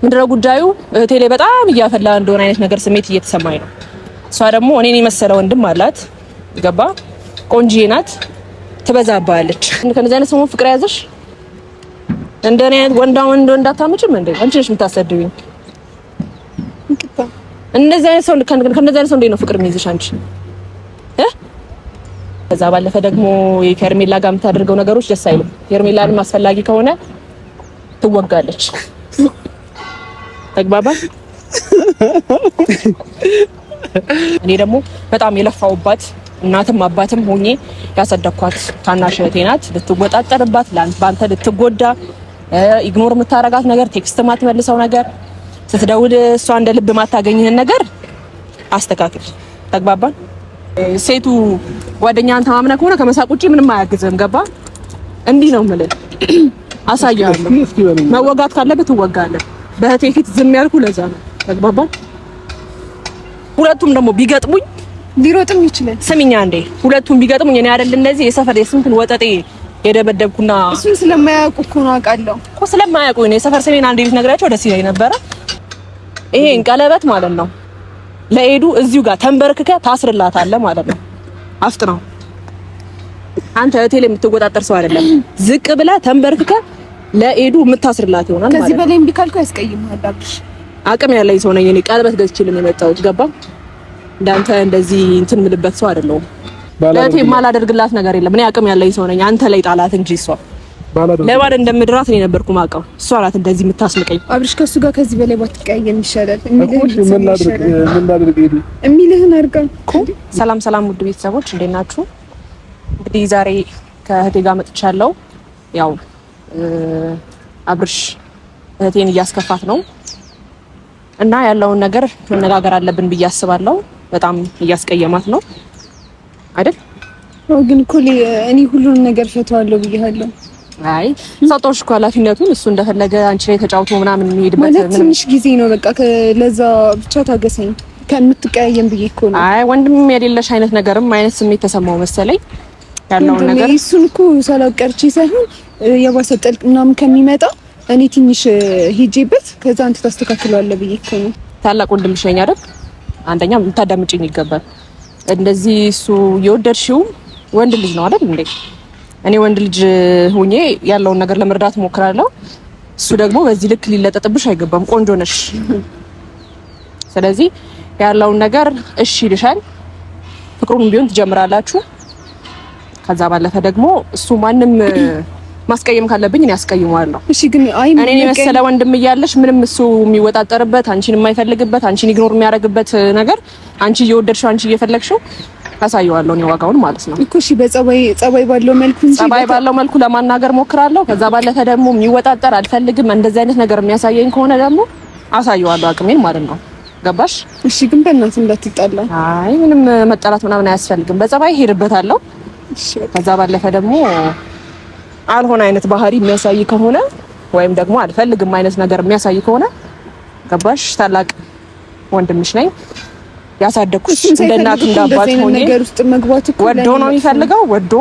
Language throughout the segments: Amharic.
ምንድነው ጉዳዩ? እህቴ ላይ በጣም እያፈላ እንደሆነ አይነት ነገር ስሜት እየተሰማኝ ነው። እሷ ደግሞ እኔን የመሰለ ወንድም አላት። ገባ? ቆንጂዬ ናት። ትበዛባለች። ከነዚህ አይነት ሰው ፍቅር ያዘሽ እንደኔ አይነት ወንድ እንዳታመጭም እንዴ? አንቺ ነሽ የምታሰድብኝ። እንደዚህ አይነት ሰው ከነዚህ አይነት ሰው እንዴት ነው ፍቅር የሚይዝሽ አንቺ? ከዛ ባለፈ ደግሞ የከርሜላ ጋር የምታደርገው ነገሮች ደስ አይሉም። ከርሜላንም አስፈላጊ ከሆነ ትወጋለች። ተግባባ። እኔ ደግሞ በጣም የለፋውባት እናትም አባትም ሆኜ ያሰደኳት ታናሽ እህቴ ናት። ልትወጣጠርባት ባንተ ልትጎዳ ኢግኖር የምታረጋት ነገር ቴክስት ማትመልሰው ነገር ስትደውል እሷ እንደ ልብ ማታገኝህን ነገር አስተካክል። ተግባባን? ሴቱ ጓደኛን ተማምነህ ከሆነ ከመሳቅ ውጪ ምንም አያግዝም። ገባ? እንዲህ ነው የምልህ። አሳያለሁ። መወጋት ካለበት ትወጋለህ። በእህቴ ፊት ዝም ያልኩ ለዛ ነው። ተግባባን? ሁለቱም ደግሞ ቢገጥሙኝ ሊሮጥም ይችላል። ስሚኛ እንዴ ሁለቱም ቢገጥሙኝ እኔ አይደል እንደዚህ የሰፈር የስንትን ወጠጤ የደበደብኩና እሱን ስለማያውቁ እኮ ነው። አውቃለሁ እኮ ስለማያውቁ ነው። የሰፈር ስሜን አንዴ ልትነግራቸው ደስ ይለኝ ነበረ። ይሄን ቀለበት ማለት ነው ለኤዱ እዚሁ ጋር ተንበርክከ ታስርላታለህ ማለት ነው። አፍጥነው አንተ እህቴ ላይ የምትወጣጠር ሰው አይደለም። ዝቅ ብላ ተንበርክከ ለኤዱ የምታስርላት ይሆናል ማለት ነው። ከዚህ በላይ እምቢ ካልኩ ያስቀይምሃል። አብሽ አቅም ያለኝ ሰው ነኝ እኔ። ቀለበት ገዝቼልኝ የመጣሁት ገባ? እንዳንተ እንደዚህ እንትን ምልበት ሰው አይደለሁም። ለእህቴ የማላደርግላት ነገር የለም። እኔ አቅም ያለኝ ሰው ነኝ። አንተ ላይ ጣላት እንጂ እሷ ለባል እንደምድራት እኔ ነበርኩ ማውቀው። እሷ ናት እንደዚህ የምታስንቀኝ። አብርሽ ከሱ ጋር ከዚህ በላይ ባትቀያየም ይሻላል። እሚልህን አድርጋ። ሰላም ውድ ቤተሰቦች እንዴት ናችሁ? እንግዲህ ዛሬ ከእህቴ ጋር መጥቻለሁ። ያው አብርሽ እህቴን እያስከፋት ነው እና ያለውን ነገር መነጋገር አለብን ብዬ አስባለሁ። በጣም እያስቀየማት ነው አይደል? ግን እኮ እኔ ሁሉንም ነገር ፈተዋለሁ ብዬሃለሁ። አይ ሰጦሽ እኮ ኃላፊነቱን እሱ እንደፈለገ አንቺ ላይ ተጫውቶ ምናምን የሚሄድበት ማለት ትንሽ ጊዜ ነው። በቃ ለዛ ብቻ ታገሰኝ ከምትቀያየም ብዬ እኮ ነው። አይ ወንድም የሌለሽ አይነት ነገርም አይነት ስሜት ተሰማው መሰለኝ ያለውን ነገር። እሱን እኮ ሳላቀርቺ ሳይሆን የባሰ ጥልቅ ምናምን ከሚመጣ እኔ ትንሽ ሂጄበት ከዛ አንተ ታስተካክለዋለህ ብዬ እኮ ነው። ታላቅ ወንድምሽ ነኝ አይደል? አንደኛ ልታዳምጪኝ ይገባል። እንደዚህ እሱ የወደድሽው ወንድ ልጅ ነው አይደል እንዴ? እኔ ወንድ ልጅ ሆኜ ያለውን ነገር ለመርዳት ሞክራለሁ። እሱ ደግሞ በዚህ ልክ ሊለጠጥብሽ አይገባም። ቆንጆ ነሽ። ስለዚህ ያለውን ነገር እሺ ይልሻል። ፍቅሩን ቢሆን ትጀምራላችሁ። ከዛ ባለፈ ደግሞ እሱ ማንም ማስቀየም ካለብኝ እኔ አስቀይመዋለሁ። እሺ ግን እኔ የመሰለ ወንድም እያለሽ ምንም እሱ የሚወጣጠርበት አንቺን የማይፈልግበት አንቺን ኢግኖር የሚያደርግበት ነገር አንቺ እየወደድሽው አንቺ እየፈለግሽው አሳየዋለሁ ነው ዋጋውን ማለት ነው እኮ። እሺ በጸባይ ባለው መልኩ እንጂ ጸባይ ባለው መልኩ ለማናገር ሞክራለሁ። ከዛ ባለፈ ደግሞ የሚወጣጠር አልፈልግም። እንደዚህ አይነት ነገር የሚያሳየኝ ከሆነ ደግሞ አሳየዋለሁ አቅሜን ማለት ነው። ገባሽ? እሺ ግን በእናትህ እንዳትጣላ። አይ ምንም መጣላት ምናምን አያስፈልግም። በጸባይ ሄድበታለሁ። እሺ ከዛ ባለፈ ደግሞ አልሆነ አይነት ባህሪ የሚያሳይ ከሆነ ወይም ደግሞ አልፈልግም አይነት ነገር የሚያሳይ ከሆነ ገባሽ? ታላቅ ወንድምሽ ነኝ። ያሳደኩሽ እንደ እናት እንደ አባት ሆኜ ነገር ውስጥ መግባት እኮ ወዶ ነው የሚፈልገው። ወዶ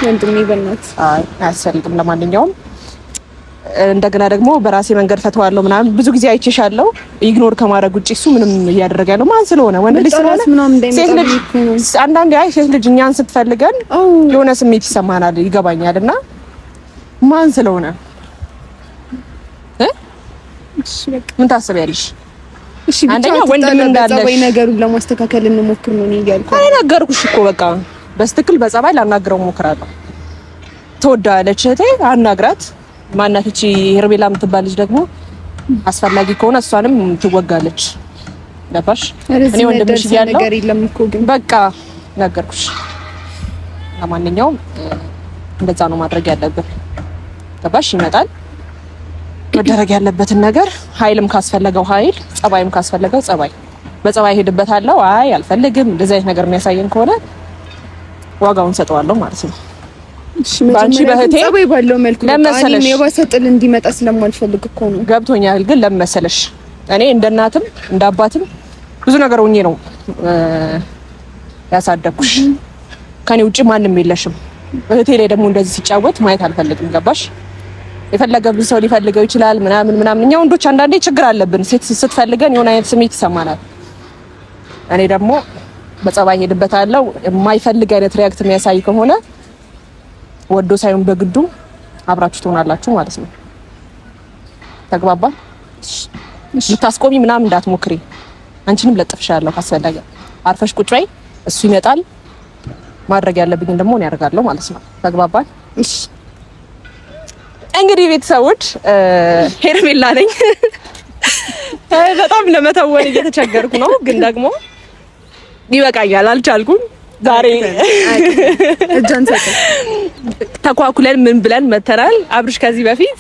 ወንድሜ በእናትህ አይ አያስፈልግም። ለማንኛውም እንደገና ደግሞ በራሴ መንገድ ፈተዋለሁ ምናምን ብዙ ጊዜ አይቼሻለሁ። ኢግኖር ከማድረግ ውጪ እሱ ምንም እያደረገ ያለው ማን ስለሆነ ወንድ ልጅ ስለሆነ ሴት ልጅ አንዳንዴ አይ ሴት ልጅ እኛን ስትፈልገን የሆነ ስሜት ይሰማናል፣ ይገባኛልና ማን ስለሆነ ምን ታስቢያለሽ? እሺ አንደኛ ወንድም እንዳለሽ ነገሩን ለማስተካከል እንሞክር ነው እያልኩ አይ ነገርኩሽ እኮ በቃ በስትክል በጸባይ ላናግረው ሞክራለሁ። ተወዳለች እህቴ አናግራት። ማናት እቺ ሄርሜላ የምትባል ልጅ ደግሞ አስፈላጊ ከሆነ እሷንም ትወጋለች። ለባሽ እኔ ወንድምሽ ያለው ነገር የለም እኮ ግን በቃ ነገርኩሽ። ለማንኛውም እንደዛ ነው ማድረግ ያለብን። ገባሽ? ይመጣል መደረግ ያለበትን ነገር ኃይልም ካስፈለገው ኃይል፣ ጸባይም ካስፈለገው ጸባይ በጸባይ ሄድበታለሁ። አይ አልፈልግም እንደዚህ አይነት ነገር የሚያሳየን ከሆነ ዋጋውን ሰጠዋለሁ ማለት ነው። እሺ ባንቺ በህቴ ጸባይ ባለው መልኩ ለምሳሌ የባሰ ጥል እንዲመጣ ስለማልፈልግ እኮ ነው። ገብቶኛል። ግን ለምሳሌሽ እኔ እንደ እናትም እንደ አባትም ብዙ ነገር ሆኜ ነው ያሳደኩሽ። ከኔ ውጪ ማንም የለሽም። እህቴ ላይ ደግሞ እንደዚህ ሲጫወት ማየት አልፈልግም። ገባሽ? የፈለገ ብዙ ሰው ሊፈልገው ይችላል ምናምን። እኛ ወንዶች አንዳንዴ ችግር አለብን። ሴት ስትፈልገን የሆነ አይነት ስሜት ይሰማናል። እኔ ደግሞ በጸባይ ሄድበታለሁ። የማይፈልግ አይነት ሪያክት የሚያሳይ ከሆነ ወዶ ሳይሆን በግዱ አብራችሁ ትሆናላችሁ ማለት ነው። ተግባባን? ልታስቆሚ ምናምን እንዳትሞክሪ። አንቺንም ለጥፍሻለሁ። ካስፈለገ አርፈሽ ቁጭ በይ። እሱ ይመጣል። ማድረግ ያለብኝን ደግሞ እኔ ያደርጋለሁ ማለት ነው። ተግባባን? እሺ። እንግዲህ ቤተሰቦች ሄርሜላ ነኝ። በጣም ለመተወን እየተቸገርኩ ነው፣ ግን ደግሞ ይበቃኛል፣ አልቻልኩም። ዛሬ እጃን ተኳኩለን ምን ብለን መተናል። አብርሽ ከዚህ በፊት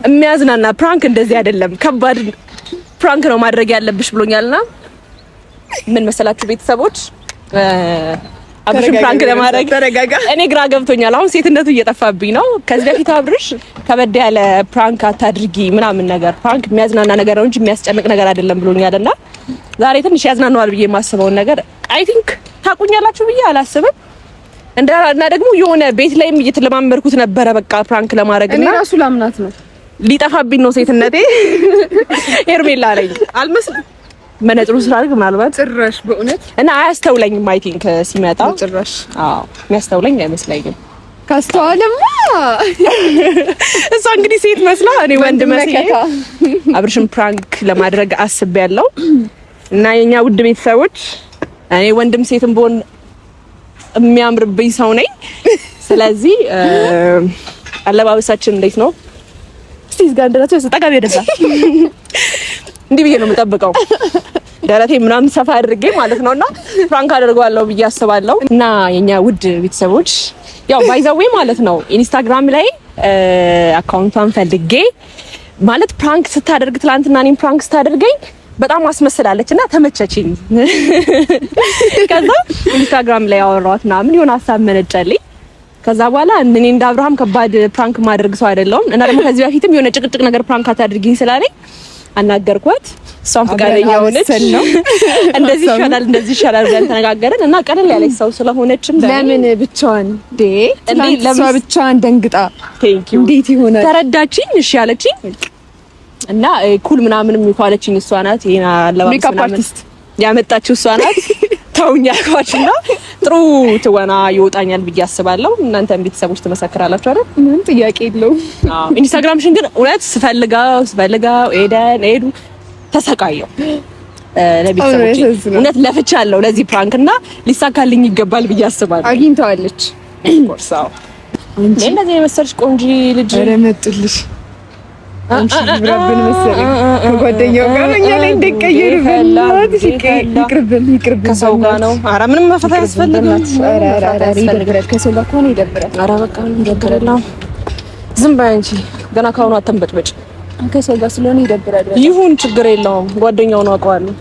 የሚያዝናና ፕራንክ እንደዚህ አይደለም፣ ከባድ ፕራንክ ነው ማድረግ ያለብሽ ብሎኛልና ምን መሰላችሁ ቤተሰቦች፣ አብርሽ ፕራንክ ለማድረግ እኔ ግራ ገብቶኛል። አሁን ሴትነቱ እየጠፋብኝ ነው። ከዚህ በፊት አብርሽ ከበድ ያለ ፕራንክ አታድርጊ ምናምን ነገር፣ ፕራንክ የሚያዝናና ነገር ነው እንጂ የሚያስጨንቅ ነገር አይደለም ብሎኛልና ዛሬ ትንሽ ያዝናናዋል ብዬ የማስበውን ነገር አይ ቲንክ ታቁኛላችሁ ብዬ አላስብም። እና ደግሞ የሆነ ቤት ላይም እየተለማመድኩት ነበረ በቃ ፕራንክ ለማድረግ እና እኔ ራሱ ላምናት ነው። ሊጠፋብኝ ነው ሴትነቴ። ሄርሜላ ነኝ አልመስልም። መነጽሩ ስላልክ ምናልባት ጭራሽ በእውነት እና አያስተውለኝም። አይ ቲንክ ሲመጣ ጭራሽ የሚያስተውለኝ አይመስለኝም። ካስተዋለማ እሷ እንግዲህ ሴት መስላ እኔ ወንድ መስዬ አብርሽን ፕራንክ ለማድረግ አስቤያለሁ። እና የኛ ውድ ቤተሰቦች እኔ ወንድም ሴትም ብሆን የሚያምርብኝ ሰው ነኝ። ስለዚህ አለባበሳችን እንዴት ነው? እስቲ እዚህ ጋር እንደራችሁ ተጠቃሚ ደዛ እንዲህ ብዬ ነው የምጠብቀው፣ ደረቴ ምናምን ሰፋ አድርጌ ማለት ነውና ፕራንክ አደርገዋለሁ ብዬ አስባለሁ። እና የኛ ውድ ቤተሰቦች ያው ባይዘዌ ማለት ነው ኢንስታግራም ላይ አካውንቷን ፈልጌ ማለት ፕራንክ ስታደርግ ትላንትና እኔም ፕራንክ ስታደርገኝ በጣም አስመስላለች እና ተመቸችኝ። ከዛ ኢንስታግራም ላይ አወራኋት ምናምን የሆነ ሀሳብ መነጨልኝ። ከዛ በኋላ እኔ እንደ አብርሃም ከባድ ፕራንክ ማድረግ ሰው አይደለሁም እና ደግሞ ከዚህ በፊትም የሆነ ጭቅጭቅ ነገር ፕራንክ አታድርጊኝ ስላለኝ አናገርኳት። እሷም ፈቃደኛ ሆነች። እንደዚህ ይሻላል ብለን ተነጋገርን እና ቀለል ያለች ሰው ስለሆነችም ለምን ብቻዋን ለምን ብቻዋን ደንግጣ እንዴት ይሆናል ተረዳችኝ። እሺ ያለችኝ እና ኩል ምናምንም ይኳለችኝ እሷ ናት። ይሄን አለባበስ ምናምን ያመጣችው እሷ ናት። ተውኛ አልኳትና ጥሩ ትወና ይወጣኛል ብዬ አስባለሁ። እናንተም ቤተሰቦች ትመሰክራላችሁ አይደል? ምንም ጥያቄ የለውም። ኢንስታግራምሽን ግን እውነት ስፈልጋው ሄዱ ተሰቃየው። ለቤተሰቦች እውነት ለፍቻለሁ ለዚህ ፕራንክ እና ሊሳካልኝ ይገባል ብዬ አስባለሁ። አግኝተዋለች ኮርሳው እንዴ እንደዚህ የመሰልሽ ቆንጆ ልጅ ረመጥልሽ አንቺ ብራብን መሰለኝ ከጓደኛው ጋር እኛ ላይ እንደቀየሩ በላት ይቅርብን ከሰው ጋር ነው። ኧረ ምንም መፈታ ያስፈልጋል። ኧረ ከሰው ጋር ከሆነ ይደብራል። ኧረ በቃ ይደብራል። ዝም በይ አንቺ ገና ካሁኑ አተንበጭበጭ። ከሰው ጋር ስለሆነ ይደብራል። ይሁን ችግር የለውም። ጓደኛው ነው አውቀዋለሁ።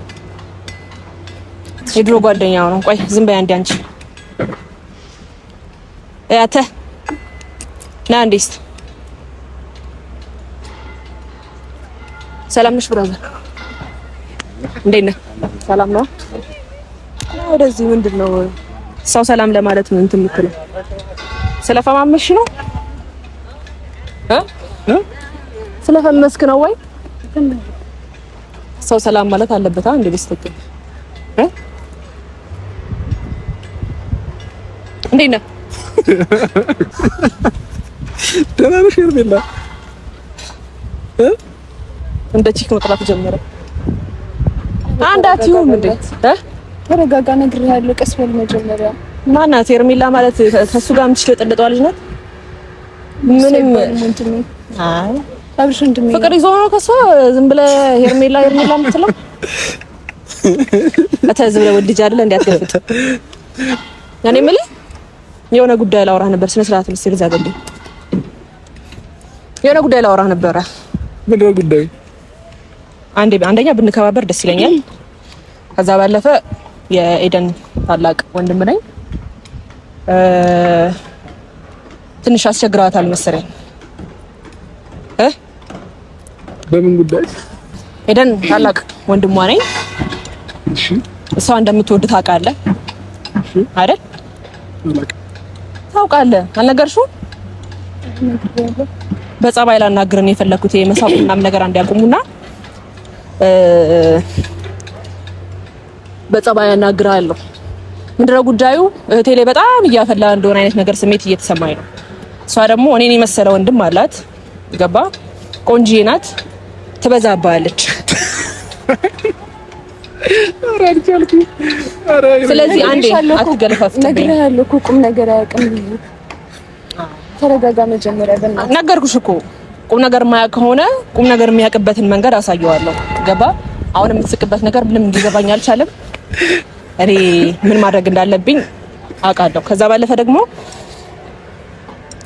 የድሮ ጓደኛው ነው። ቆይ ዝም በይ አንዴ አንቺ ያተ ና እንዴ እስኪ ሰላም ነሽ ብራዘር? እንዴት ነህ? ሰላም ነው። ወደዚህ ምንድነው ሰው ሰላም ለማለት ምን እንትን የምትለው ስለፈማመሽ ነው? ስለፈመስክ ነው ወይ? ሰው ሰላም ማለት አለበት እንዴ? በስተቀር እንዴት ነህ? ደህና ነሽ ሄርሜላ? እንደ ቺክ መጥራት ጀመረ። አንዳቲውም እንዴ ተረጋጋ፣ ነግሬሃለሁ። ቀስ በል መጀመሪያ። ማናት ሄርሜላ ማለት ከሱ ጋር የምትሽለጠለጠው ልጅ ናት። ምንም እንትን አይ አብርሽ እንደምን ፍቅር ይዞ ነው ከሷ ዝም ብለህ ሄርሜላ የምትለው አታዝም ብለህ ወልጅ አይደለ እንዲያትገፍት። እኔ የምልህ የሆነ ጉዳይ ላወራህ ነበር። ስነ ስርዓት ልስል ዛገልኝ የሆነ ጉዳይ ላወራህ ነበር። ምንድነው ጉዳዩ? አንደኛ ብንከባበር ደስ ይለኛል። ከዛ ባለፈ የኤደን ታላቅ ወንድም ነኝ። ትንሽ አስቸግራታል መሰለኝ። በምን ጉዳይ? ኤደን ታላቅ ወንድሟ ነኝ። እሺ እሷ እንደምትወድ ታውቃለህ አይደል? አላውቅም። ታውቃለህ? አልነገርሽውም? በጸባይ ላናግረን የፈለኩት የመሳብ ምናምን ነገር እንዲያቆሙና በጸባይ አናግራለሁ። ምንድነው ጉዳዩ? እህቴ ላይ በጣም እያፈላ እንደሆነ አይነት ነገር ስሜት እየተሰማኝ ነው። እሷ ደግሞ እኔን የመሰለ ወንድም አላት። ገባ? ቆንጂዬ ናት፣ ትበዛባለች። ስለዚህ አንዴ አትገለፋፍ። ነግሬሃለሁ እኮ ቁም ነገር አያውቅም። ተረጋጋ መጀመሪያ። በእናትህ ነገርኩሽ እኮ ቁም ነገር የማያውቅ ከሆነ ቁም ነገር የሚያውቅበትን መንገድ አሳየዋለሁ። ገባ? አሁን የምትስቅበት ነገር ምንም እንዲገባኝ አልቻለም። እኔ ምን ማድረግ እንዳለብኝ አውቃለሁ። ከዛ ባለፈ ደግሞ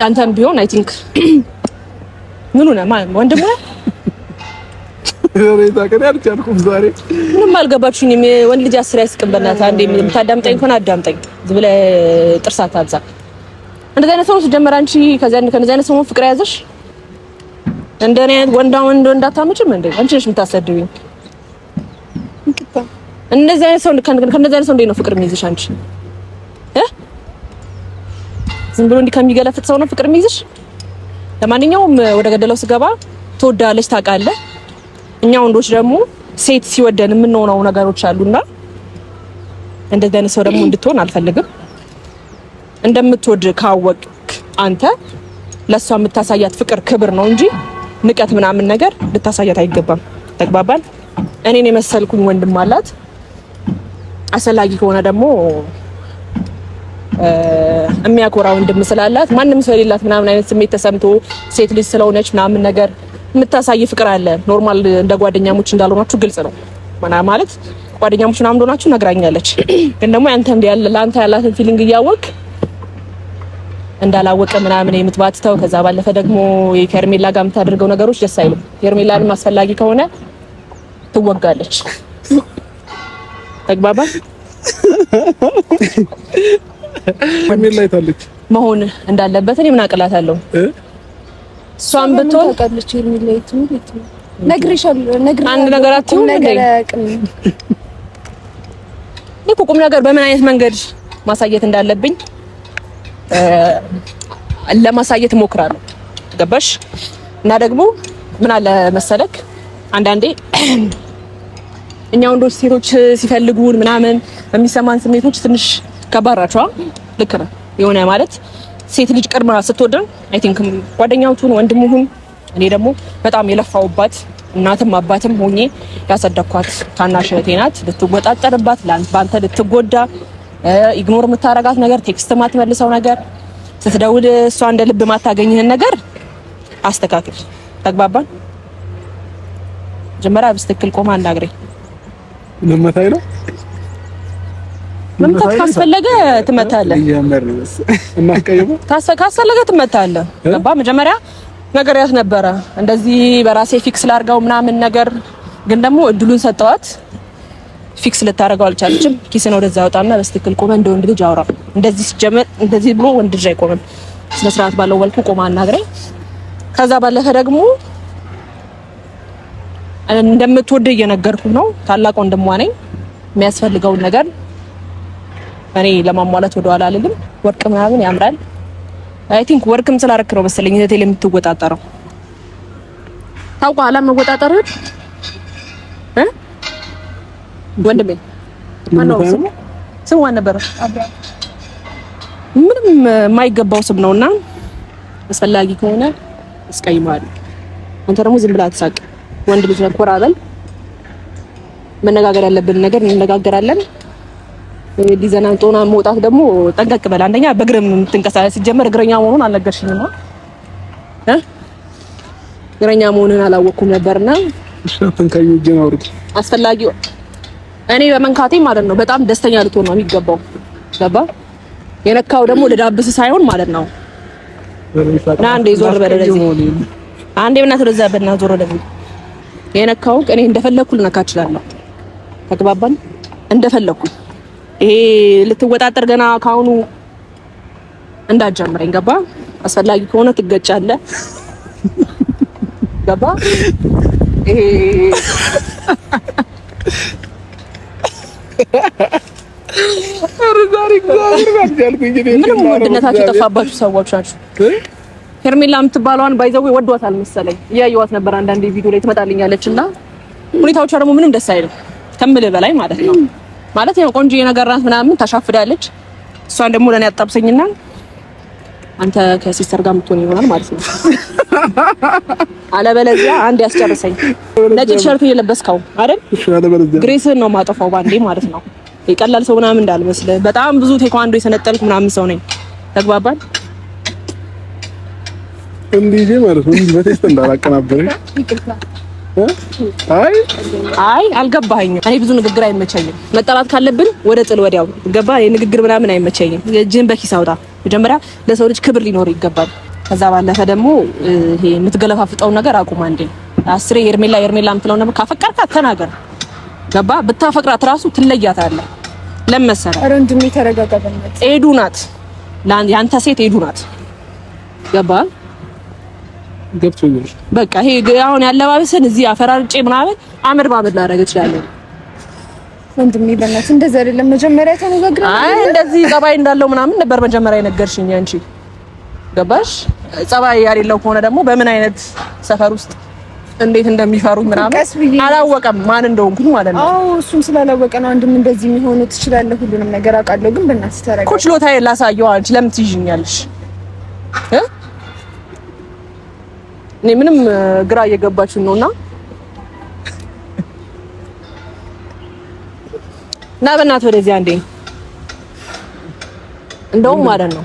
አንተም ቢሆን አይ ቲንክ ምኑ ነው ወንድሙ ነው ዛሬ ምንም አልገባችሁኝም። ወንድ ልጅ አስር ያስቅም። በእናትህ አንዴ የምታዳምጠኝ ከሆነ አዳምጠኝ። ዝም ብለህ ጥርስ አታብዛ። እንደዚህ አይነት ሰው ጀመረ አንቺ ከነዚህ አይነት ሰው ፍቅር ያዘሽ እንደኔ ወንዳ ወንድ እንዳታመጭም እንዴ? አንቺ ነሽ የምታሰድብኝ። እንደዚህ አይነት ሰው ከነዚህ አይነት ሰው እንዴት ነው ፍቅር የሚይዝሽ አንቺ? ዝም ብሎ እንዲህ ከሚገለፍት ሰው ነው ፍቅር የሚይዝሽ? ለማንኛውም ወደ ገደለው ስገባ ትወዳለች ታውቃለህ። እኛ ወንዶች ደግሞ ሴት ሲወደን የምንሆነው ነገሮች አሉና እንደዚህ አይነት ሰው ደግሞ እንድትሆን አልፈልግም። እንደምትወድ ካወቅ አንተ ለሷ የምታሳያት ፍቅር ክብር ነው እንጂ ንቀት ምናምን ነገር ልታሳያት አይገባም። ተግባባን? እኔን የመሰልኩኝ ወንድም አላት። አስፈላጊ ከሆነ ደግሞ የሚያኮራ ወንድም ስላላት ማንም ሰው የሌላት ምናምን አይነት ስሜት ተሰምቶ ሴት ልጅ ስለሆነች ምናምን ነገር የምታሳይ ፍቅር አለ። ኖርማል እንደ ጓደኛሞች እንዳልሆናችሁ ግልጽ ነው ማለት ጓደኛሞች ምናምን እንደሆናችሁ ነግራኛለች። ግን ደግሞ አንተም ለአንተ ያላትን ፊሊንግ እያወቅ እንዳላወቀ ምናምን የምትባትተው ከዛ ባለፈ ደግሞ የከርሜላ ጋር የምታደርገው ነገሮች ደስ አይሉም። ከርሜላንም አስፈላጊ ከሆነ ትወጋለች። ተግባባ? ከርሜላ አይታለች መሆን እንዳለበት እኔ ምን አቅላታለሁ? እሷን ብትሆን ታውቃለች። የሚለይት ነው ነግሬሻለሁ። አንድ ነገር አትሁን ነገር እኮ ቁም ነገር በምን አይነት መንገድ ማሳየት እንዳለብኝ ለማሳየት እሞክራለሁ። ገባሽ? እና ደግሞ ምን አለ መሰለክ አንዳንዴ እኛ ወንዶች ሴቶች ሲፈልጉን ምናምን የሚሰማን ስሜቶች ትንሽ ከባራቸዋ። ልክ ነው የሆነ ማለት ሴት ልጅ ቅድማ ስትወደን አይ ቲንክ ጓደኛውቱን ወንድሙሁን እኔ ደግሞ በጣም የለፋውባት እናትም አባትም ሆኜ ያሰደኳት ታናሽ እህቴ ናት። ልትወጣጠርባት ባንተ ልትጎዳ ኢግኖር የምታረጋት ነገር ቴክስት ማትመልሰው ነገር ስትደውል እሷ እንደ ልብ ማታገኝህን ነገር አስተካክል። ተግባባን? መጀመሪያ በስትክክል ቆማ አናግረኝ። ለማታይ ነው መምታት ካስፈለገ ትመታለህ። እና ካስፈለገ ትመታለህ። ገባ? መጀመሪያ ነገር ያት ነበረ እንደዚህ በራሴ ፊክስ ላርጋው ምናምን ነገር ግን ደግሞ እድሉን ሰጠዋት። ፊክስ ልታረጋው አልቻለችም። ኪስን ወደዛ አወጣና በስትክክል ቆመ እንደ ወንድ ልጅ አውራ። እንደዚህ ሲጀመር እንደዚህ ብሎ ወንድ ልጅ አይቆምም። ስነ ስርዓት ባለው መልኩ ቆማ አናግረኝ። ከዛ ባለፈ ደግሞ እንደምትወደ እየነገርኩ ነው። ታላቅ ወንድሟ ነኝ። የሚያስፈልገውን ነገር እኔ ለማሟላት ወደኋላ አልልም። ወርቅ ምናምን ያምራል። አይ ቲንክ ወርቅም ስላረክ ነው መሰለኝ እህቴ ላይ የምትወጣጠረው። ታውቃለህ መወጣጠር ወንድሜ ማነው ስሙ ማን ነበር? ምንም የማይገባው ስም ነውና አስፈላጊ ከሆነ እስቀይማለሁ። አንተ ደግሞ ዝም ብለህ አትሳቅ። ወንድ ልጅ ኮራ በል። መነጋገር ያለብን ነገር እንነጋገራለን። ዲዛይን ጦና መውጣት ደግሞ ጠንቀቅ በል። አንደኛ በእግርም ትንቀሳቀስ ሲጀመር እግረኛ መሆኑን አልነገርሽኝም ነው እግረኛ መሆኑን አላወቅኩም ነበርና ሸፈንካኝ ጀና አውርድ አስፈላጊ እኔ በመንካቴ ማለት ነው በጣም ደስተኛ ልትሆን ነው የሚገባው። ገባ? የነካው ደግሞ ለዳብስ ሳይሆን ማለት ነው። እና አንዴ ዞር በለለዚህ አንዴ በእናትህ ወደዛ በእናትህ ዞር ወደዚህ የነካው እኔ እንደፈለኩ ልነካ እችላለሁ። ተግባባን? እንደፈለኩ ይሄ ልትወጣጠር ገና ካሁኑ እንዳትጀምረኝ። ገባ? አስፈላጊ ከሆነ ትገጫለህ። ገባ? ይሄ ምንም ወንድነታችሁ የጠፋባችሁ ሰዎች ናችሁ። ሄርሜላ የምትባለዋን ባይዘው ወዷታል መሰለኝ። እያየኋት ነበር አንዳንዴ ቪዲዮ ላይ ትመጣልኛለችና ሁኔታዎቿ ደግሞ ምንም ደስ አይልም ከምልህ በላይ ማለት ነው። ማለት ያው ቆንጆ ነገር ናት ምናምን ታሻፍዳለች። እሷን ደግሞ ለኔ አጣብሰኝና አንተ ከሲስተር ጋር የምትሆን ይሆናል ማለት ነው። አለበለዚያ አንድ ያስጨርሰኝ። ነጭ ቲሸርት እየለበስከው አይደል? እሺ አለበለዚያ ግሬስን ነው ማጠፋው ባንዴ ማለት ነው። የቀላል ሰው ምናምን እንዳልመስል በጣም ብዙ ቴኳንዶ የሰነጠልኩ ምናምን ሰው ነኝ። ተግባባን? እንዲህ ማለት ነው። እንዲህ በቴስት እንዳላቀናበረ አይ አልገባኸኝም። እኔ ብዙ ንግግር አይመቸኝም። መጠላት ካለብን ወደ ጥል ወዲያው ገባ። የንግግር ምናምን አይመቸኝም። እጅን በኪስ አውጣ። መጀመሪያ ለሰው ልጅ ክብር ሊኖር ይገባል። ከዛ ባለፈ ደግሞ ይሄ የምትገለፋፍጠው ነገር አቁም። አንዴ አስሬ ሄርሜላ የምትለው ነገር ካፈቀርካት ተናገር። ገባ። ብታፈቅራት ራሱ ትለያታለህ። ለመሰለ አረንድም የተረጋጋበት ኤዱ ናት። ያንተ ሴት ኤዱ ናት። ገባ። ገብቶኛል። በቃ ይሄ አሁን ያለባበስን እዚህ አፈራርጬ ምናምን አመድ ባመድ ላደርግ እችላለሁ። ወንድሜ በእናትህ እንደዛ አይደለም። መጀመሪያ ተነጋግረን አይ እንደዚህ ጸባይ እንዳለው ምናምን ነበር መጀመሪያ የነገርሽኝ አንቺ። ገባሽ? ጸባይ ያሌለው ከሆነ ደግሞ በምን አይነት ሰፈር ውስጥ እንዴት እንደሚፈሩኝ ምናምን አላወቀም ማን እንደሆንኩኝ ማለት ነው። አዎ እሱም ስላላወቀ ነው። አንድም እንደዚህ የሚሆነው ትችላለህ፣ ሁሉንም ነገር አውቃለሁ። ግን በእናትህ ተረጋጋ። እኮ ችሎታዬን ላሳየው። አንቺ ለምን ትይዥኛለሽ? እኔ ምንም ግራ እየገባችሁ ነውና እና በእናትህ ወደዚህ አንዴ እንደውም ማለት ነው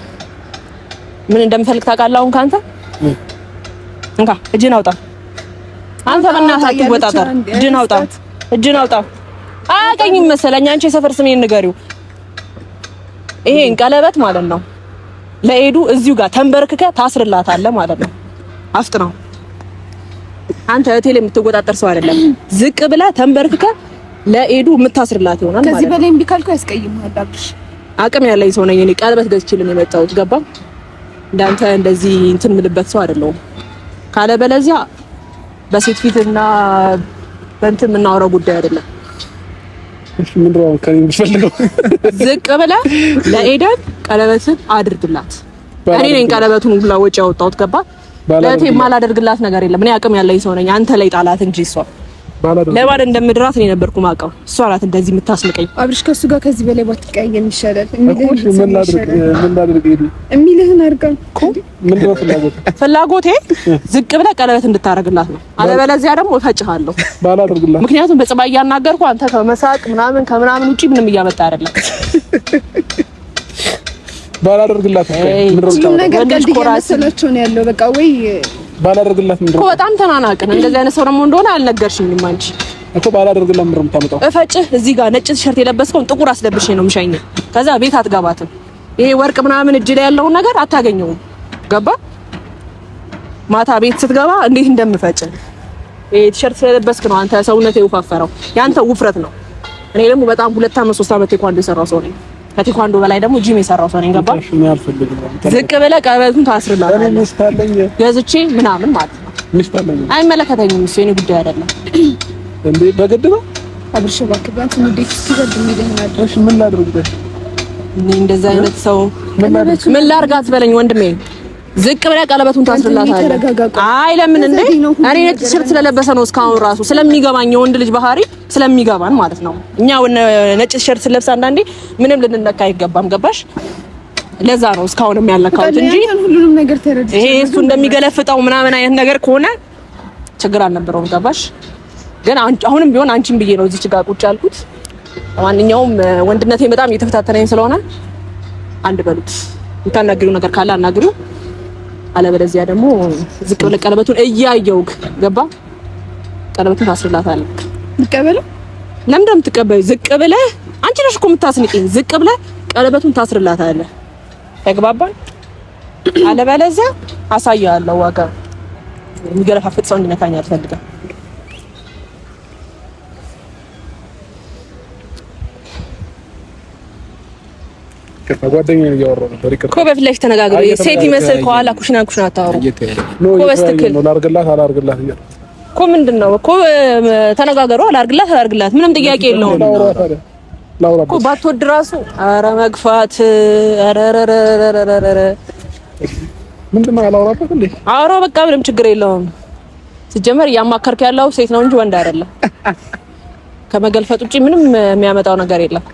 ምን እንደምፈልግ ታውቃለህ? አሁን ካንተ እንካ እጅን አውጣ። አንተ በእናትህ አትወጣጣር። እጅን አውጣ። አያውቀኝም መሰለኝ። አንቺ የሰፈር ስሜን ንገሪው። ይሄን ቀለበት ማለት ነው ለኤዱ እዚሁ ጋር ተንበርክከ ታስርላታለህ ማለት ነው። አፍጥነው። አንተ ሆቴል የምትወጣጠር ሰው አይደለም። ዝቅ ብለህ ተንበርክከ ለኤዱ የምታስርላት ይሆናል ማለት ነው። ከዚህ በላይ እምቢ ካልኩ ያስቀይምሃል። አብሽ አቅም ያለኝ ሰው ነኝ እኔ። ቀለበት ገዝቼልኝ የመጣሁት ገባ። እንዳንተ እንደዚህ እንትን ምልበት ሰው አይደለሁም። ካለበለዚያ በሴት ፊትና በእንትን የምናወራው ጉዳይ አይደለም። እሺ ምንድን ነው ከሚፈልገው? ዝቅ ብለህ ለኤደን ቀለበትን አድርግላት። እኔ ነኝ ቀለበቱን ሁላ ወጪ ያወጣሁት ገባ። ለእቴ የማላደርግላት ነገር የለም። እኔ አቅም ያለኝ ሰው ነኝ። አንተ ላይ ጣላት እንጂ እሷ ለባል እንደምድራት እኔ ነበርኩ ማውቀው። እሷ ናት እንደዚህ የምታስንቀኝ። አብርሽ ከሱ ጋር ከዚህ በላይ ባትቀያየም ይሻላል። ምን ላድርግ ሄዱ የሚልህን አድርጋ። ምንድን ነው ፍላጎቴ ዝቅ ብለህ ቀለበት እንድታረግላት ነው። አለበለዚያ ደግሞ እፈጭሃለሁ ባላደርግላት። ምክንያቱም በጽባይ እያናገርኩ አንተ ከመሳቅ ምናምን ከምናምን ውጪ ምንም እያመጣ አይደለም። ባላደርግላት ነገር ቀልድ እየመሰላቸው ነው ያለው። በቃ ወይ ባላደርግላት ምንድን ነው እኮ በጣም ተናናቅን። እንደዚህ አይነት ሰው ደግሞ እንደሆነ አልነገርሽኝም አንቺ እኮ። ባላደርግላት ምንድን ነው የምታመጣው? እፈጭህ እዚህ ጋር ነጭ ቲሸርት የለበስከውን ጥቁር አስለብሼ ነው የምሻኝ። ከዛ ቤት አትገባትም። ይሄ ወርቅ ምናምን እጅ ላይ ያለውን ነገር አታገኘውም። ገባ? ማታ ቤት ስትገባ እንዴት እንደምፈጭህ ይሄ ቲሸርት ስለለበስክ ነው አንተ ሰውነት የወፋፈረው። ያንተ ውፍረት ነው። እኔ ደግሞ በጣም 2 አመት 3 አመት ቴኳንዶ የሰራው ሰው ነኝ። ከቴኳንዶ በላይ ደግሞ ጂም የሰራው ሰው ነኝ። ገባ? ዝቅ ብለህ ቀለበቱን ታስርላታለህ ገዝቼ ምናምን ማለት ነው። አይመለከተኝም። እሱ የኔ ጉዳይ አይደለም። እንዴ በግድ ነው? አብርሽ እባክህ ቢያንስ እንዴት እስኪገድ የሚልህን እሺ ምን ላድርግ? እኔ እንደዛ አይነት ሰው ምን ላድርጋት በለኝ ወንድሜ። ዝቅ ብለህ ቀለበቱን ታስርላታለህ። አይ ለምን እንዴ? እኔ ነጭ ቲሸርት ስለለበሰ ነው እስካሁን ራሱ ስለሚገባኝ የወንድ ልጅ ባህሪ ስለሚገባን ማለት ነው። እኛ ነጭ ቲሸርት ስለብሳ አንዳንዴ ምንም ልንነካ አይገባም። ገባሽ? ለዛ ነው እስካሁንም ያልነካሁት እንጂ ሁሉንም ነገር ተረድቼ ይሄ እሱ እንደሚገለፍጠው ምናምን አይነት ነገር ከሆነ ችግር አልነበረውም። ገባሽ? ግን አሁንም ቢሆን አንቺን ብዬ ነው እዚህ ጋር ቁጭ ያልኩት። ማንኛውም ወንድነቴን በጣም እየተፈታተነኝ ስለሆነ አንድ በሉት። የምታናግሪው ነገር ካለ አናግሪው። አለበለዚያ ደግሞ ዝቅ ብለህ ቀለበቱን እያየውክ ገባ ቀለበቱን ታስርላታለህ። ልቀበለው? ለምን እንደምትቀበይ ዝቅ ብለህ አንቺ ነሽ እኮ የምታስንቂኝ። ዝቅ ብለህ ቀለበቱን ታስርላታለህ። ተግባባን? አለበለዚያ አሳያለሁ ዋጋ። የሚገለፋፍጥ ሰው እንዲነካኝ አልፈልግም። ከጓደኛዬ እያወራሁ ነበር። እኮ በፊት ለፊት ተነጋግሩ። ሴት ይመስል ከኋላ ኩሽና አታወሩ እኮ በስትክክል ላድርግላት አላድርግላት እኮ ምንድን ነው እኮ ተነጋገሩ። አላድርግላት ምንም ጥያቄ የለውም እኮ ባትወድ ራሱ ኧረ መግፋት ኧረ ምንድነው አላወራበት እንዴ? አውራ በቃ ምንም ችግር የለውም። ሲጀመር እያማከርክ ያለው ሴት ነው እንጂ ወንድ አይደለም። ከመገልፈጥ ውጪ ምንም የሚያመጣው ነገር የለም።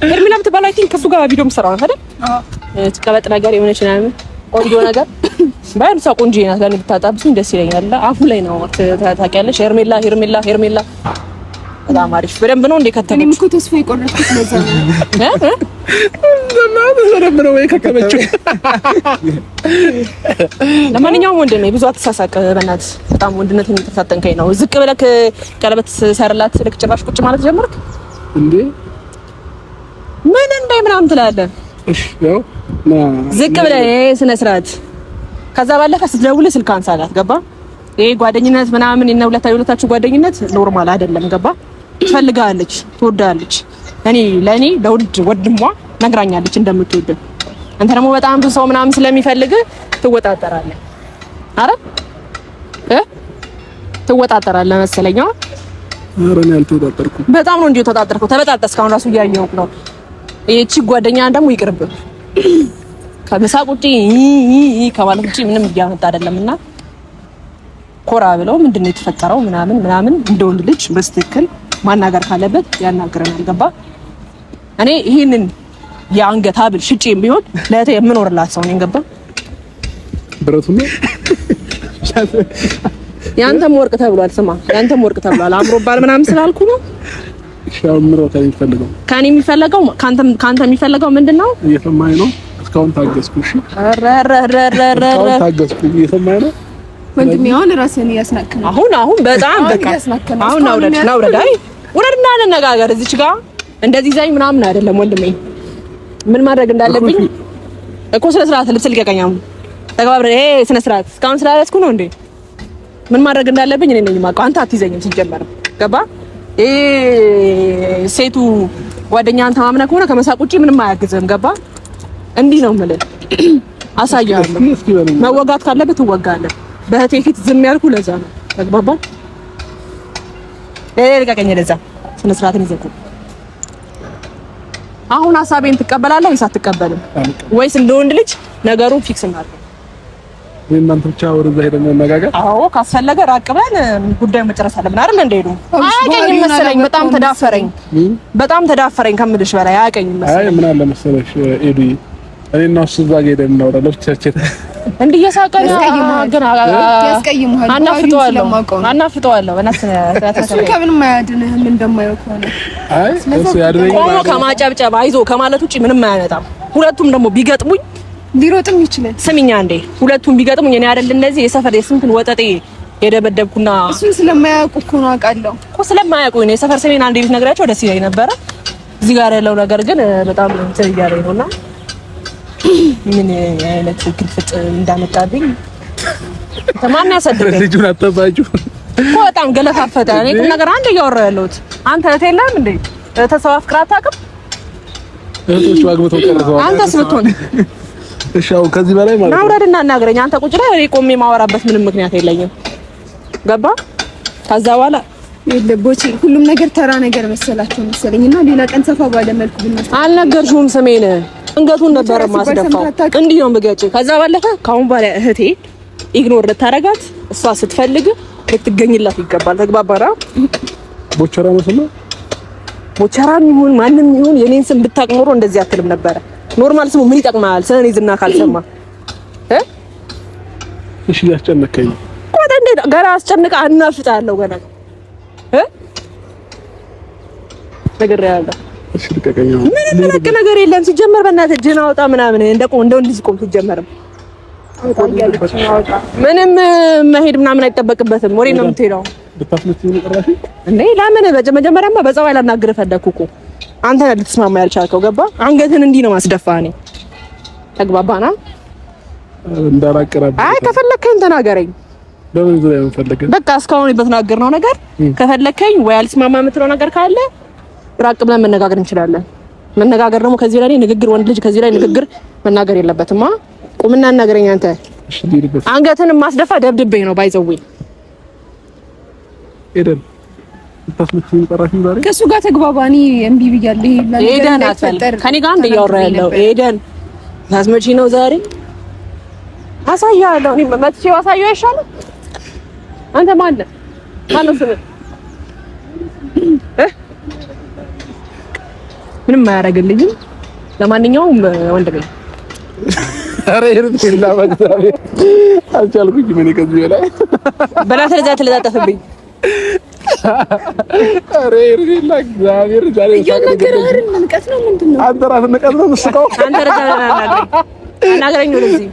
ሄርሜላ የምትባለው አይ ቲንክ ከእሱ ጋር ቪዲዮ የምትሰራው ናት አይደል? ትቀበጥ ነገር የሆነች ምናምን ቆንጆ ነገር ባይሆን እሷ ቆንጆ ናት። ለእኔ ብታጣብስኝ ደስ ይለኛል። አፉ ላይ ነው ታውቂያለሽ። ሄርሜላ በጣም አሪፍ በደንብ ነው እንደ ከተመች። እኔም እኮ ተስፋ የቆረጥኩት ለዛ ነው። በደንብ ነው የከተመችው። ለማንኛውም ወንድሜ ብዙ አትሳሳቅ በእናትህ። በጣም ወንድነትን እየተፈታተንከኝ ነው። ዝቅ ብለህ ቀለበት ሰርላት ልክ ጭራሽ ቁጭ ማለት ጀመርክ እንዴ? ምን እንደ ምናምን ትላለህ? እሺ ያው ዝቅ ብለህ ስነ ስርዓት። ከዛ ባለፈ ስትደውልህ ስልክ አንሳላት። ገባ? ይሄ ጓደኝነት ምናምን እና ሁለታችሁ ጓደኝነት ኖርማል አይደለም። ገባ? ትፈልጋለች፣ ትወዳለች። ለኔ ለውድ ወንድሟ ነግራኛለች እንደምትወድ። አንተ ደግሞ በጣም ብዙ ሰው ምናምን ስለሚፈልግ ትወጣጠራለህ። አረ ትወጣጠራለህ መሰለኝ። አረ እኔ አልተወጣጠርኩም። በጣም ነው እንጂ ተወጣጠርከው። ተበጣጠስክ። አሁን ራሱ እያየሁት ነው። እቺ ጓደኛን ደግሞ ይቅርብ። ከመሳቅ ውጪ ከማለት ውጪ ምንም እያመጣ አይደለምና ኮራ ብለው ምንድነው የተፈጠረው ምናምን እንደወንድ ልጅ በስትክክል ማናገር ካለበት ያናግረናል። ገባ? እኔ ይሄንን የአንገት ሀብል ሽጬም ቢሆን ለእህቴ የምኖርላት ሰው ነኝ። ገባ? ብረቱ ነው ያንተም ወርቅ ተብሏል። ስማ ያንተም ወርቅ ተብሏል። አምሮባል ምናምን ስላልኩ ነው። ሻው ምሮ ከሚፈልገው ካኔ የሚፈልገው ካንተ የሚፈልገው ምንድነው? እየሰማኸኝ ነው? እስካሁን ታገስኩ። እሺ ታገስኩ። እየሰማኸኝ ነው? ወንድሜ አሁን ራስህን እያስናክ ነው። አሁን በጣም በቃ አሁን ናውረድ አይ ወረድና እንነጋገር። እዚች ጋር እንደዚህ ዛኝ ምናምን አይደለም ወንድሜ። ምን ማድረግ እንዳለብኝ እኮ ስነ ስርዓት ልብስ ልቀቀኛም ተግባብረን ስነ ስርዓት እስካሁን ስላላስኩ ነው እንዴ? ምን ማድረግ እንዳለብኝ እኔ ነኝ የማውቀው። አንተ አትይዘኝም ሲጀመር። ገባ? ሴቱ ጓደኛን ተማምነህ ከሆነ ከመሳቅ ውጪ ምንም አያግዝም። ገባ? እንዲህ ነው የምልህ። አሳያለሁ። መወጋት ካለበት ትወጋለህ። በህቴ ፊት ዝም ያልኩ ለዛ ነው። ተግባባን? ልቀቀኝ። ለዛ ስነ ስርዓትን ይዘኩ። አሁን ሀሳቤን ትቀበላለህ ወይስ አትቀበልም? ወይስ እንደ ወንድ ልጅ ነገሩን ፊክስ እናድርግ? እናንተ ብቻ ወደዛ ሄደን መነጋገር። አዎ ካስፈለገ ራቅ ብለን ጉዳዩን መጨረስ አለብን አይደል? እንደሄዱ አያውቀኝም መሰለኝ። በጣም ተዳፈረኝ ከምልሽ በላይ አያውቀኝም መሰለኝ። አይ ምን አለ መሰለሽ ኤዱዬ፣ እኔ እና እሱ እዛ ሄደን እናውራ ለብቻችን እንዴ እየሳቀን ግን ያስቀይሙሃል። አናፍጠዋለሁ እሱ ከምንም አያድንህም እንደማየው ከሆነ። አይ እሱ ያድነኝ ቆሞ ከማጨብጨብ አይዞ ከማለት ውጪ ምንም አያመጣም። ሁለቱም ደግሞ ቢገጥሙኝ ሊሮጥም ይችላል። ስሚኛ እንዴ ሁለቱም ቢገጥሙኝ እኔ አይደል እንደዚህ የሰፈር የስንቱን ወጠጤ የደበደብኩና እሱን ስለማያውቁ እኮ ነው። አውቃለሁ እኮ ስለማያውቁ ነው። የሰፈር ሰሜን አንዴ ልጅ ነግራቸው ደስ ይለኝ ነበረ። እዚህ ጋር ያለው ነገር ግን በጣም እንትን እያለኝ ነውና ምን አይነት ግልፍጥ እንዳመጣብኝ ተማም ያሰደገ ልጁን አጠባጁ እኮ በጣም ገለፋፈጠ። እኔ ቁም ነገር አንድ እያወራሁ ያለሁት አንተ እህቴለም እንዴ ተሰው አፍቅራ አታውቅም? እህቶቹ አግብተው ቀርተው አንተስ ብትሆን እሺ አሁን ከዚህ በላይ ማለት ነው ናውረድና እናገረኝ። አንተ ቁጭ ላይ እኔ ቆሜ ማወራበት ምንም ምክንያት የለኝም። ገባ? ከዛ በኋላ የለቦች ሁሉም ነገር ተራ ነገር መሰላቸው መሰለኝና ሌላ ቀን ሰፋ ባለ መልኩ ብናስ አልነገርሽውም ስሜን አንገቱን ነበር ማስደፋው። እንዲህ ነው የምገጭ። ከዛ ባለፈ ካሁን በኋላ እህቴ ኢግኖር ልታረጋት እሷ ስትፈልግ ልትገኝላት ይገባል። ተግባባራ? ቦቸራ ነው ቦቸራም ይሁን ማንም ይሁን የኔን ስም ብታቅሞሮ እንደዚህ አትልም ነበረ። ኖርማል ስሙ ምን ይጠቅማል? ስለኔ ዝና ካልሰማ እሺ ያስጨነቀኝ ቆጣ እንደ ገና አስጨንቃ አናፍጣለሁ ገና ነገር ያለው እሺ ልቀቀኝ። ምንም ልቅ ነገር የለም ሲጀመር። በእናትህ እጅህን አውጣ ምናምን እንደው ልጅ ቆም ሲጀመርም ምንም መሄድ ምናምን አይጠበቅበትም። ወሬ ነው የምትሄደው። ብታስመጪ ነው ቀራሽ እንዴ? ለምን መጀመሪያማ በጸባይ ላናግርህ ፈለኩ እኮ አንተ ነህ ልትስማማ ያልቻልከው። ገባ? አንገትህን እንዲህ ነው ማስደፋህ። እኔ ተግባባና እንዳላቀራብ አይ ከፈለከኝ ተናገረኝ። በምን ዙሪያ የምፈልገው በቃ እስካሁን በተናገርነው ነገር ከፈለከኝ ወይ አልስማማ የምትለው ነገር ካለ ራቅ ብለን መነጋገር እንችላለን። መነጋገር ደግሞ ከዚህ ላይ ንግግር፣ ወንድ ልጅ ከዚህ ላይ ንግግር መናገር የለበትማ። ቁምና እናገረኝ። አንተ አንገትን ማስደፋ ደብድቤ ነው ባይዘው ኤደን ተስምቼ ጠራሽኝ ዛሬ ከሱ ጋር ተግባባኒ እምቢ ብያለሁ። ኤደን አትፈልግ ከኔ ጋር እንደያወራ ያለው ኤደን ታስመጪ ነው ዛሬ አሳያለሁ። እኔ መጥቼ አሳየው አይሻልም? አንተ ማነው ስምህ? ምንም አያደርግልኝም። ለማንኛውም ወንድሜ አረ ይርላ በእግዚአብሔር አልቻልኩኝ። ምን ከዚህ በላይ በእናትህ ለዛ ተለጣጠፍብኝ። አረ ይርላ እግዚአብሔር ዛሬ እየነገርህ ንቀት ነው ምንድነው? አንተ ራስህ ንቀት ነው የምትስቀው። አንተ አናገረኝ ወደዚህ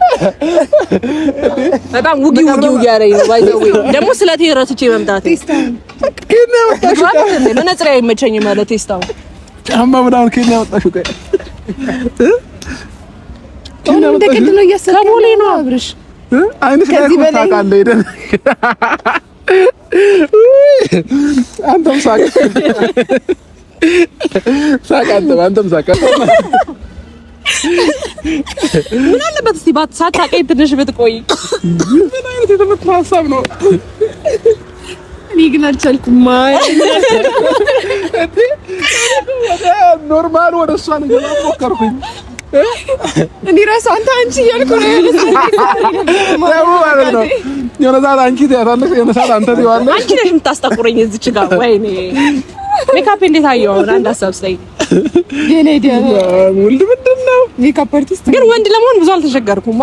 በጣም ውጊ ያለኝ ነው። ባይዘው ደግሞ ስለቴ ረስቼ መምጣት ግን ወጣሽ መነጽር አይመቸኝም ማለት ቴስታው ጫማ ምናምን ከኛ ወጣሽው ቀይ እንደቀድ ነው እያሰከሞሌ ነው አብርሽ አይንሽ ላይ ታውቃለህ ሄደን አንተም ሳቅ አንተም ሳቅ ምን አለበት እስቲ ሳታውቀኝ ትንሽ ብትቆይ። ምን አይነት የተመታ ሀሳብ ነው? እኔ ግን አልቻልኩም። ኖርማል ወደ እሷ ነገር ሞከርኩኝ። እኔ ራሱ አንቺ እያልኩ ነው ማለት ነው። የሆነ ሰዓት አንቺ ትያታለሽ፣ የሆነ ሰዓት አንተ ትይዋለሽ። አንቺ ነሽ የምታስጠቁረኝ እዚች ጋር። ወይኔ ሜካፕ እንዴት አየው? አንድ ሀሳብ ስለኝ የኔ ዲያ ወልድ ምንድን ነው ሜካፕ አርቲስት ግን ወንድ ለመሆን ብዙ አልተሸገርኩማ።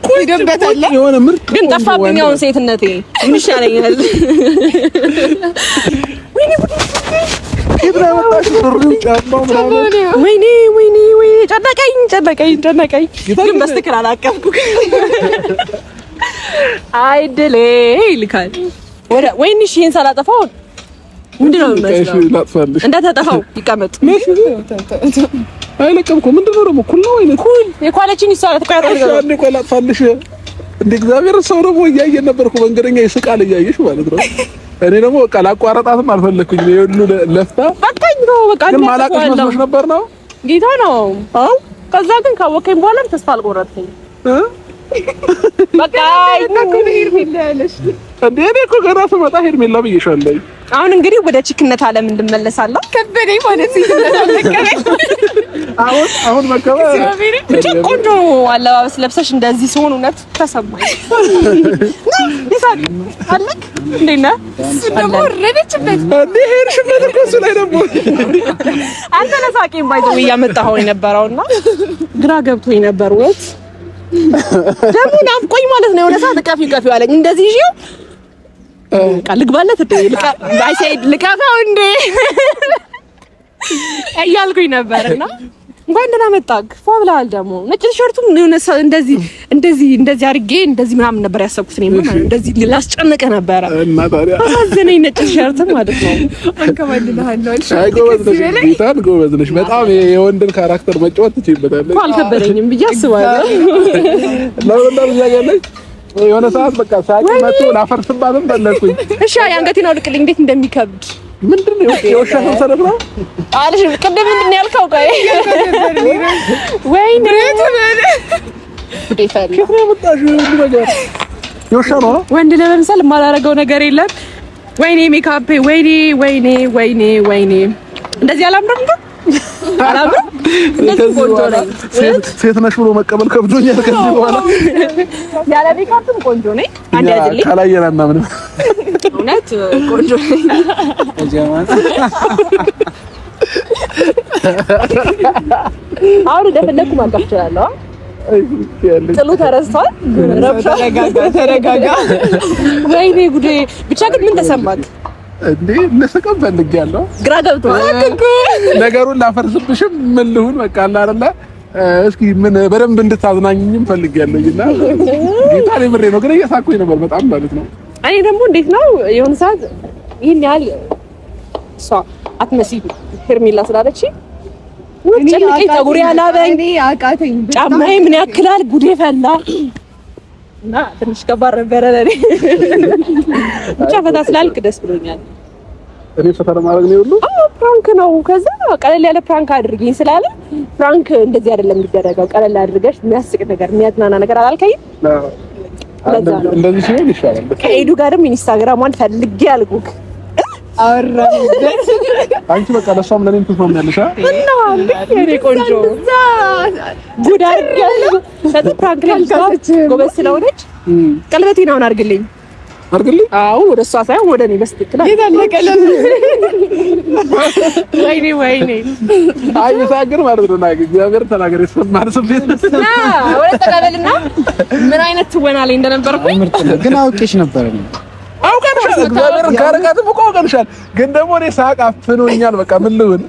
ቆይደበታል የሆነ ምርጥ ግን ጠፋብኝ አሁን ሴትነቴ። ምን ይሻለኛል? ወይኔ ከድራ ወጣሽ ብሩን ጫማው ምናምን ወይኔ ጨነቀኝ። ግን በስተክል አላቀፍኩ። አይድሌ ይልካል ወይኔ ይሄን ሳላጠፋው ምንድነው የሚመስለው? ላጥፋልሽ እንዳታጠፋው ይቀመጥ። አይለቀምኩ። ምንድነው ደግሞ ኩል ነው ወይኔ ኩል የኳለችን ይሳላት አንዴ ቆይ ላጥፋልሽ። እንደ እግዚአብሔር ሰው ደግሞ እያየን ነበርኩ። መንገደኛ ይስቃል እያየሽ ማለት ነው። እኔ ደግሞ በቃ ላቋረጣትም አልፈለኩኝ። ይሁሉ ለፍታ በቃኝ ነው በቃ ግን ማላቀሽ መስሎሽ ነበር ነው ጌታ ነው። አው ከዛ ግን ካወቀኝ በኋላም ተስፋ አልቆረጥኩኝ። በቃ ሄርሜላ ያለሽ እንዴ እኔ እኮ ገና ስመጣ ሄርሜላ ብዬሻለሁ። አሁን እንግዲህ ወደ ቺክነት ዓለም እንመለሳለን። ከበደኝ ማለት አሁን መከባ ብቻ ቆንጆ አለባበስ ለብሰሽ እንደዚህ ሲሆን እውነት ተሰማኝ። ይሳቅ አለክ እንዴት ነህ? ደግሞ ረበችበት እንዴ ሄርሽበት እኮ እሱ ላይ ደግሞ አንተ ለሳቄም ባይዘው እያመጣኸው የነበረውና ግራ ገብቶኝ ነበር። ወት ደግሞ ናፍቆኝ ማለት ነው። የሆነ ሰዓት ቀፊው አለኝ እንደዚህ ይዤው ልግባለት ልቀፋው እንዴ እያልኩኝ ነበርና እንኳን ደህና መጣህ ፏ ብለሃል። ደግሞ ነጭ ቲሸርቱም እንደዚህ አድርጌ እንደዚህ ምናምን ነበር ያሰብኩት እኔ ማለት እንደዚህ ላስጨነቀ ነበረ እና ታዲያ አሳዘነኝ። ነጭ ቲሸርትም ማለት ነው አንከባልልሃለሁ አልሽ። አይ ጎበዝ ነሽ በጣም የወንድን ካራክተር መጫወት ትችይበታለሽ። አልከበደኝም ብዬ አስባለሁ። ለወንድም ያገለኝ የሆነ ሰዓት በቃ ሳቂ መጥቶ ላፈርስባትም ፈለኩኝ። እሺ አንገቴን አውልቅልኝ እንዴት እንደሚከብድ ምንድነው የውሻ ሰንሰለት ነው አልሽ። ቅድም ምንድን ነው ያልከው? ቆይ ወይኔ ከፍሬ መጣሽ ሁሉ ነገር የውሻ ነው። ወንድ ለመምሰል የማላደርገው ነገር የለም። ወይኔ ሜካፕ ወይኔ እንደዚህ አላምርም እንዴ? አላምርም እንደዚህ ቆንጆ ነኝ። ሴት ነሽ ብሎ መቀበል ከብዶኛል። ከዚህ በኋላ ያለ ሜካፕም ቆንጆ ነኝ። አንድ አይደል? ካላየናና ምንም እውነት ቆንጆ ነኝ። አሁን እንደፈለኩ ማንጣት እችላለሁ። ጥሉ ተረስቷል። ተረጋጋ። ወይኔ ጉዴ። ብቻ ግን ምን ተሰማክ? እንዴ ለሰቀም ፈልጌያለሁ። ግራ ገብቶሃል እኮ ነገሩን ላፈርስብሽም ምን ልሁን በቃ አለ አይደለ። እስኪ ምን በደንብ እንድታዝናኝም ፈልጌያለሁና ጌታ ላይ ምሬ ነው ግን እየሳኩኝ ነበር በጣም ማለት ነው። እኔ ደግሞ እንዴት ነው የሆነ ሰዓት ይሄን ያህል እሷ አትመስይም ሄርሜላ ስላለች ጨምቄ ፀጉሬ አላበኝ ጫማዬ ምን ያክላል ጉዴ ፈላ እና ትንሽ ከባድ ነበረ ለኔ። ብቻ ፈታ ስላልክ ደስ ብሎኛል። እኔ ፈታ ለማድረግ ነው ሁሉ ፕራንክ ነው። ከዛ ቀለል ያለ ፕራንክ አድርጊኝ ስላለ ፕራንክ እንደዚህ አይደለም የሚደረገው። ቀለል አድርገሽ የሚያስቅ ነገር የሚያዝናና ነገር አላልከኝም? እንደዚህ ሲሆን ይሻላል። ከኤዱ ጋርም ኢንስታግራሟን ፈልጌ አልኩክ አወራንበት። አንቺ በቃ ለሷም ለኔም ትሆኛለሽ እና የኔ ቆንጆ ጉድ አድርጊያለሁ። ፕራንክ ጎበዝ ስለሆነች ቀለበቴን አሁን አድርግልኝ። አዎ ወደ እሷ ሳይሆን ወደ እኔ በስትክክል ይዘለቀለም። ወይኔ አይ ሳግር ማለት ነው። እግዚአብሔር ተናገር ይሰማል ስሜት ወደ ተቀበልና ምን አይነት ትወና ላይ እንደነበርኩኝ ግን አውቄሽ ነበር ነው አውቀንሻል። እግዚአብሔር ካረጋትም እኮ አውቀንሻል። ግን ደግሞ እኔ ሳቅ አፍኖኛል። በቃ ምን ልሁን?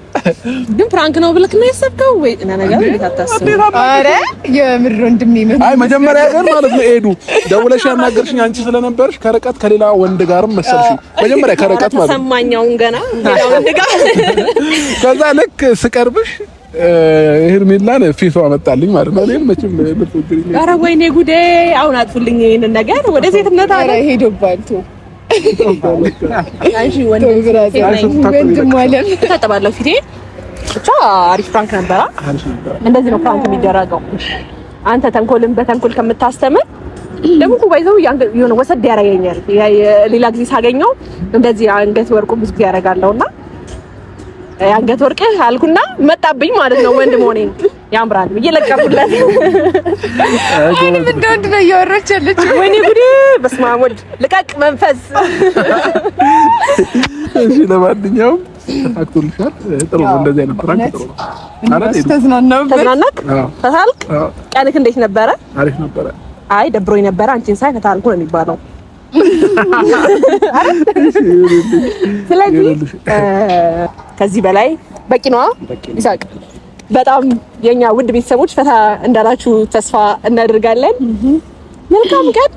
ግን ፕራንክ ነው ብለህ ነው ያሰብከው ወይ? እና ነገር ልታታስብ? አረ የምር ወንድም ነው። አይ መጀመሪያ ግን ማለት ነው ሄዱ ደውለሽ ያናገርሽኝ አንቺ ስለነበርሽ ከርቀት ከሌላ ወንድ ጋርም መሰልሽ። መጀመሪያ ከርቀት ማለት ነው ተሰማኛውን ገና ሌላ ወንድ ጋር ከዛ ልክ ስቀርብሽ ሄርሜላን ፊቷ መጣልኝ ማለት ነው። እኔን መቼም ልትወግሪኝ። ኧረ ወይኔ ጉዴ! አሁን አጥፉልኝ ይሄንን ነገር ወደ ሴትነት አለ ሄዶባልቱ አንቺ ወንድም ማለት ተጠባለው ፊቴ ብቻ አሪፍ ፕራንክ ነበራ። እንደዚህ ነው ፕራንክ የሚደረገው። አንተ ተንኮልን በተንኮል ከምታስተምር ደግሞ ኩባይዘው የሆነ ወሰድ ያደርገኛል። ሌላ ጊዜ ሳገኘው እንደዚህ አንገት ወርቁ ብዙ ጊዜ ያደርጋለሁና አንገት ወርቅ አልኩና መጣብኝ ማለት ነው። ወንድ መሆኔን ያምራል ብዬ ለቀቁለት። አሁንም እንደወንድ ነው እያወራች ያለችው። ወይኔ ጉዴ! በስመ አብ ወልድ ልቀቅ መንፈስ። እሺ ለማንኛውም አክቶልሻል። ጥሩ እንደዚህ አይነት ፕራንክ ጥሩ ማለት ተዝናናክ? ተሳልክ? ቀንክ እንዴት ነበረ? አሪፍ ነበረ። አይ ደብሮኝ ነበረ። አንቺን ሳይ ተታልኩ ነው የሚባለው። ስለዚህ ከዚህ በላይ በቂ ነዋ። ይሳቅ በጣም የኛ ውድ ቤተሰቦች ፈታ እንዳላችሁ ተስፋ እናደርጋለን። መልካም ቀን